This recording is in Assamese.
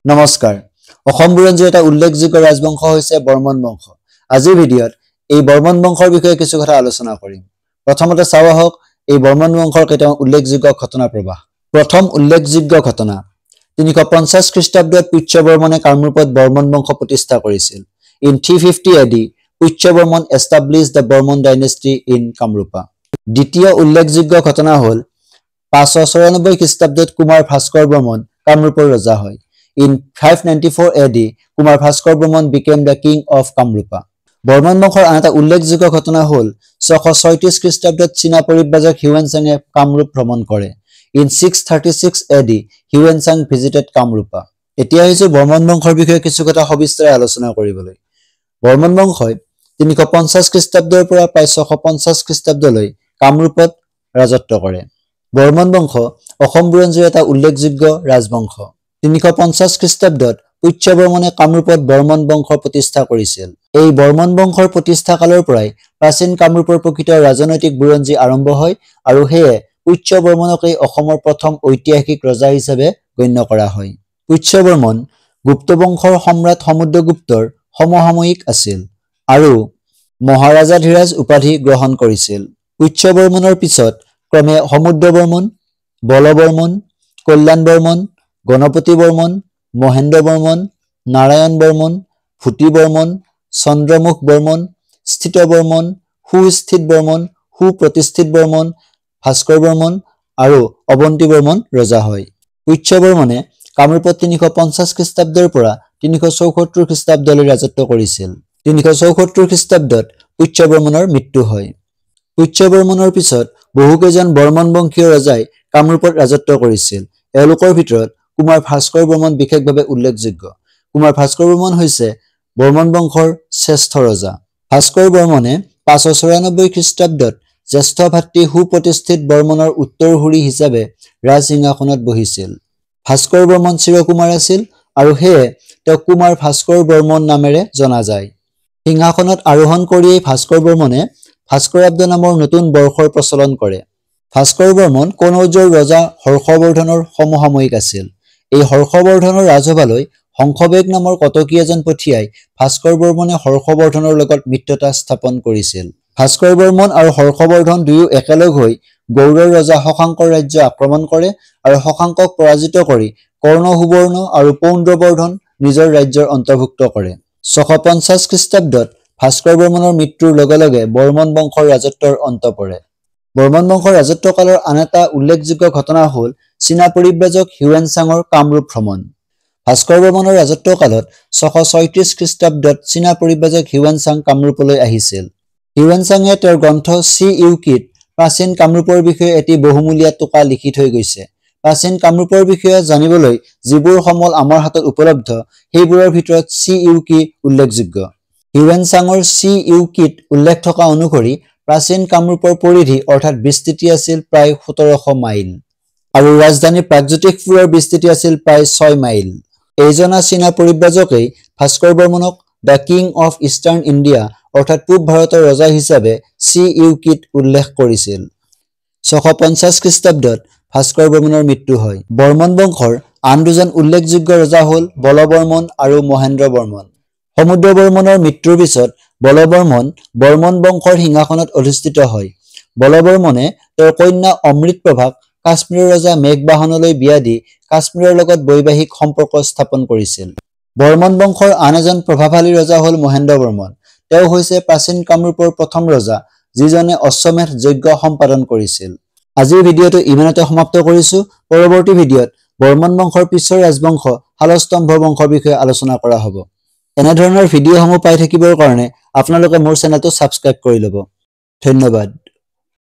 নমস্কাৰ অসম বুৰঞ্জীৰ এটা উল্লেখযোগ্য ৰাজবংশ হৈছে বৰ্মন বংশ আজিৰ ভিডিঅত এই বৰ্মন বংশৰ বিষয়ে কিছু কথা আলোচনা কৰিম প্ৰথমতে চাও আহক এই বৰ্মন বংশৰ কেইটা উল্লেখযোগ্য ঘটনা প্ৰবাহ প্ৰথম উল্লেখযোগ্য ঘটনা 350 খ্ৰীষ্টাব্দত পুষ্যবৰ্মনে কামৰূপত বৰ্মন বংশ প্ৰতিষ্ঠা কৰিছিল in 350 AD Pushyavarman established the Bormon dynasty in Kamrupa দ্বিতীয় উল্লেখযোগ্য ঘটনা হ'ল 594 খ্ৰীষ্টাব্দত কুমাৰ ভাস্কৰ বৰ্মন কামৰূপৰ ৰজা হয় In 594 AD, Kumar Bhaskar Bormon became the king of Kamrupa. Bormon বংশৰ আনটা উল্লেখযোগ্য ঘটনা হ'ল 636 খ্ৰীষ্টাব্দত চীনা পৰিব্ৰাজক হিউৱেনচাঙে কামৰূপ ভ্ৰমণ কৰে। In 636 AD, হিউৱেনচাং visited Kamrupa. এতিয়া হৈছে বৰ্মন বংশৰ বিষয়ে কিছু কথা সবিস্তাৰে আলোচনা কৰিবলৈ। বৰ্মন বংশই 350 খ্ৰীষ্টাব্দৰ পৰা প্ৰায় 650 খ্ৰীষ্টাব্দলৈ কামৰূপত ৰাজত্ব কৰে। বৰ্মন বংশ অসম বুৰঞ্জীৰ এটা উল্লেখযোগ্য ৰাজবংশ। 350 খ্ৰীষ্টাব্দত পুষ্যবৰ্মনে কামৰূপত বৰ্মন বংশৰ প্ৰতিষ্ঠা কৰিছিল এই বৰ্মন বংশৰ প্ৰতিষ্ঠা কালৰ পৰাই প্ৰাচীন কামৰূপৰ প্ৰকৃত ৰাজনৈতিক বুৰঞ্জী আৰম্ভ হয় আৰু হেয়ে পুষ্যবৰ্মনকে অসমৰ প্ৰথম ঐতিহাসিক ৰজা হিচাপে গণ্য কৰা হয় পুষ্যবৰ্মন গুপ্ত বংশৰ সম্ৰাট সমুদ্ৰগুপ্তৰ সমসাময়িক আছিল আৰু মহাৰাজাধিৰাজ উপাধি গ্ৰহণ কৰিছিল পুষ্যবৰ্মনৰ পিছত ক্ৰমে সমুদ্ৰবৰ্মন বলবৰ্মন কল্যাণ বৰ্মন গণপতি বৰ্মন মহেন্দ্ৰ বৰ্মন নাৰায়ণ বৰ্মন ভূতি বৰ্মন চন্দ্ৰমুখ বৰ্মন স্থিত বৰ্মন সুস্থিত বৰ্মন সুপ্ৰতিষ্ঠিত বৰ্মন ভাস্কৰ বৰ্মন আৰু অৱন্তী বৰ্মন ৰজা হয় পুষ্যবৰ্মনে কামৰূপত 350 খ্ৰীষ্টাব্দৰ পৰা 374 খ্ৰীষ্টাব্দলৈ ৰাজত্ব কৰিছিল 374 খ্ৰীষ্টাব্দত পুষ্যবৰ্মনৰ মৃত্যু হয় পুষ্যবৰ্মনৰ পিছত বহুকেইজন বৰ্মন বংশীয় ৰজাই কামৰূপত ৰাজত্ব কৰিছিল এওঁলোকৰ ভিতৰত কুমাৰ ভাস্কৰ বৰ্মন বিশেষভাৱে উল্লেখযোগ্য কুমাৰ ভাস্কৰ বৰ্মন হৈছে বৰ্মন বংশৰ শ্ৰেষ্ঠ ৰজা ভাস্কৰ বৰ্মনে 594 খ্ৰীষ্টাব্দত জ্যেষ্ঠ ভাতৃ সুপ্ৰতিষ্ঠিত বৰ্মনৰ উত্তৰসূৰী হিচাপে ৰাজসিংহাসনত বহিছিল ভাস্কৰ বৰ্মন চিৰকুমাৰ আছিল আৰু হেয়ে তেওঁ কুমাৰ ভাস্কৰ বৰ্মন নামেৰে জনা যায় সিংহাসনত আৰোহণ কৰিয়েই ভাস্কৰ বৰ্মনে ভাস্কৰাব্দ নামৰ নতুন বৰ্ষৰ প্ৰচলন কৰে ভাস্কৰ বৰ্মন কনৌজৰ ৰজা হৰ্ষবৰ্ধনৰ সমসাময়িক আছিল এই হৰ্ষবৰ্ধনৰ ৰাজসভালৈ হংসবেগ নামৰ কটকী এজন পঠিয়াই ভাস্কৰ বৰ্মনে হৰ্ষবৰ্ধনৰ লগত মিত্ৰতা স্থাপন কৰিছিল ভাস্কৰ বৰ্মন আৰু হৰ্ষবৰ্ধন দুয়ো একেলগ হৈ গৌড়ৰ ৰজা শশাংকৰ ৰাজ্য আক্ৰমণ কৰে আৰু শশাংকক পৰাজিত কৰি কৰ্ণ সুবৰ্ণ আৰু পৌণ্ড্ৰবৰ্ধন নিজৰ ৰাজ্যৰ অন্তৰ্ভুক্ত কৰে 650 খ্ৰীষ্টাব্দত ভাস্কৰ বৰ্মনৰ মৃত্যুৰ লগে লগে বৰ্মন বংশৰ ৰাজত্বৰ অন্ত পৰে বৰ্মন বংশৰ ৰাজত্বকালৰ আন এটা উল্লেখযোগ্য ঘটনা হ'ল চীনা পৰিব্ৰাজক হিউৱেনচাঙৰ কামৰূপ ভ্ৰমণ ভাস্কৰ বৰ্মনৰ ৰাজত্বকালত 636 খ্ৰীষ্টাব্দত চীনা পৰিব্ৰাজক হিউৱেনচাং কামৰূপলৈ আহিছিল হিউৱেনচাঙে তেওঁৰ গ্ৰন্থ চি ইউকিত প্ৰাচীন কামৰূপৰ বিষয়ে এটি বহুমূলীয়া টোকা লিখি থৈ গৈছে প্ৰাচীন কামৰূপৰ বিষয়ে জানিবলৈ যিবোৰ সমল আমাৰ হাতত উপলব্ধ সেইবোৰৰ ভিতৰত চি ইউকি উল্লেখযোগ্য হিউৱেনচাঙৰ চি ইউকিত উল্লেখ থকা অনুসৰি প্ৰাচীন কামৰূপৰ পৰিধি অৰ্থাৎ বিস্তৃতি আছিল প্ৰায় 1700 মাইল আৰু ৰাজধানী প্ৰাগজ্যোতিষপুৰৰ বিস্তৃতি আছিল প্ৰায় 6 মাইল এইজনা চীনা পৰিব্ৰাজকেই ভাস্কৰ বৰ্মনক the king of Eastern India অৰ্থাৎ পূব ভাৰতৰ ৰজা হিচাপে চি ইউকিত উল্লেখ কৰিছিল 650 খ্ৰীষ্টাব্দত ভাস্কৰ বৰ্মনৰ মৃত্যু হয় বৰ্মন বংশৰ আন দুজন উল্লেখযোগ্য ৰজা হ'ল বলবৰ্মন আৰু মহেন্দ্ৰ বৰ্মন সমুদ্ৰ বৰ্মনৰ মৃত্যুৰ পিছত বলবৰ্মন বৰ্মন বংশৰ সিংহাসনত অধিষ্ঠিত হয় বলবৰ্মনে তেওঁৰ কন্যা অমৃতপ্ৰভাক কাশ্মীৰৰ ৰজা মেঘবাহনলৈ বিয়া দি কাশ্মীৰৰ লগত বৈবাহিক সম্পৰ্ক স্থাপন কৰিছিল বৰ্মন বংশৰ আন এজন প্ৰভাৱশালী ৰজা হ'ল মহেন্দ্ৰ বৰ্মন তেওঁ হৈছে প্ৰাচীন কামৰূপৰ প্ৰথম ৰজা যিজনে অশ্বমেধ যজ্ঞ সম্পাদন কৰিছিল আজিৰ ভিডিঅটো ইমানতে সমাপ্ত কৰিছো পৰৱৰ্তী ভিডিঅত বৰ্মন বংশৰ পিছৰ ৰাজবংশ শালস্তম্ভ বংশৰ বিষয়ে আলোচনা কৰা হ'ব এনে ধৰণৰ ভিডিঅ'সমূহ পাই থাকিবৰ কাৰণে আপোনালোকে মোৰ চেনেলটো সাবস্ক্ৰাইব কৰি ল'ব ধন্যবাদ